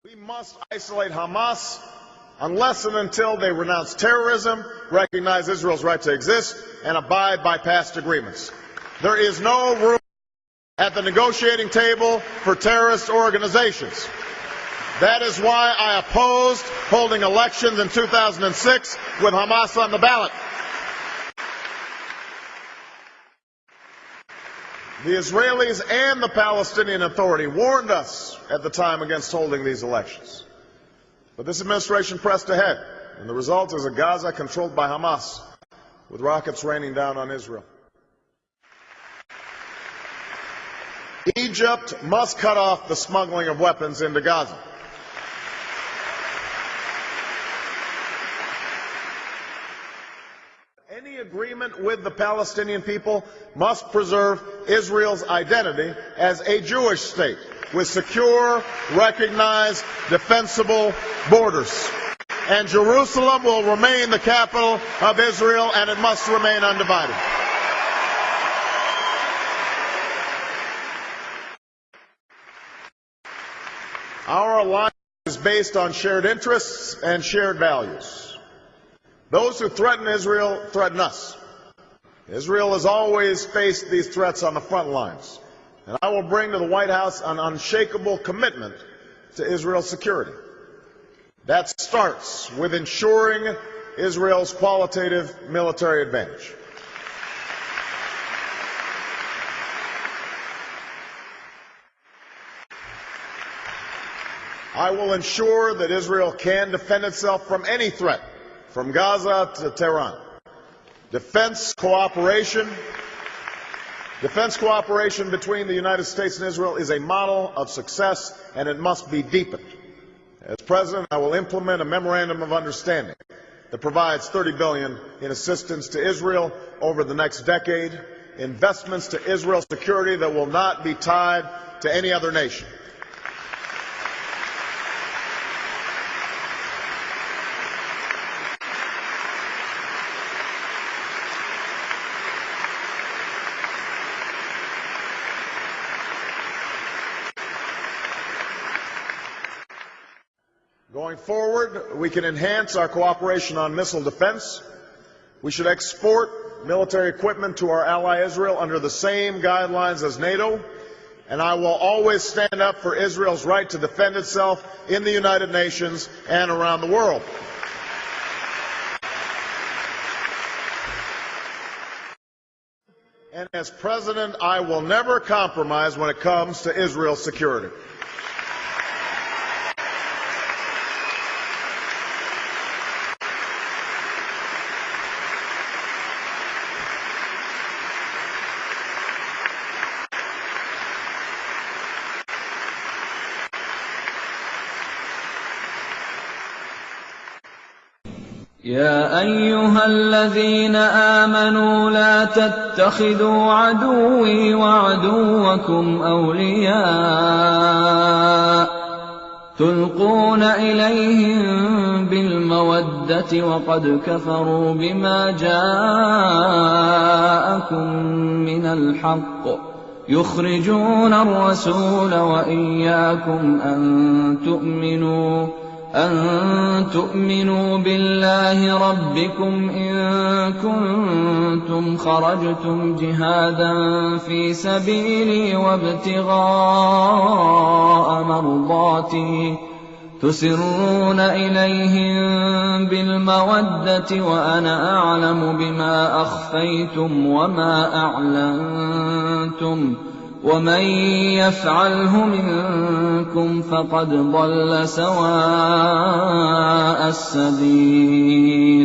We must isolate Hamas unless and until they renounce terrorism, recognize Israel's right to exist, and abide by past agreements. There is no room at the negotiating table for terrorist organizations. That is why I opposed holding elections in 2006 with Hamas on the ballot. The Israelis and the Palestinian Authority warned us at the time against holding these elections. But this administration pressed ahead, and the result is a Gaza controlled by Hamas, with rockets raining down on Israel. Egypt must cut off the smuggling of weapons into Gaza. Any agreement with the Palestinian people must preserve Israel's identity as a Jewish state with secure, recognized, defensible borders. And Jerusalem will remain the capital of Israel, and it must remain undivided. Our alliance is based on shared interests and shared values. Those who threaten Israel threaten us. Israel has always faced these threats on the front lines, and I will bring to the White House an unshakable commitment to Israel's security. That starts with ensuring Israel's qualitative military advantage. I will ensure that Israel can defend itself from any threat, from Gaza to Tehran. Defense cooperation between the United States and Israel is a model of success, and it must be deepened. As President, I will implement a memorandum of understanding that provides $30 billion in assistance to Israel over the next decade, investments to Israel's security that will not be tied to any other nation. Going forward, we can enhance our cooperation on missile defense. We should export military equipment to our ally Israel under the same guidelines as NATO, and I will always stand up for Israel's right to defend itself in the United Nations and around the world. And as President, I will never compromise when it comes to Israel's security. يا أيها الذين آمنوا لا تتخذوا عدوي وعدوكم أولياء تلقون إليهم بالمودة وقد كفروا بما جاءكم من الحق يخرجون الرسول وإياكم أن تؤمنوا بالله ربكم إن كنتم خرجتم جهادا في سبيلي وابتغاء مرضاتي تسرون إليهم بالمودة وأنا أعلم بما أخفيتم وما أعلنتم ومن يفعله منكم فقد ضل سواء السبيل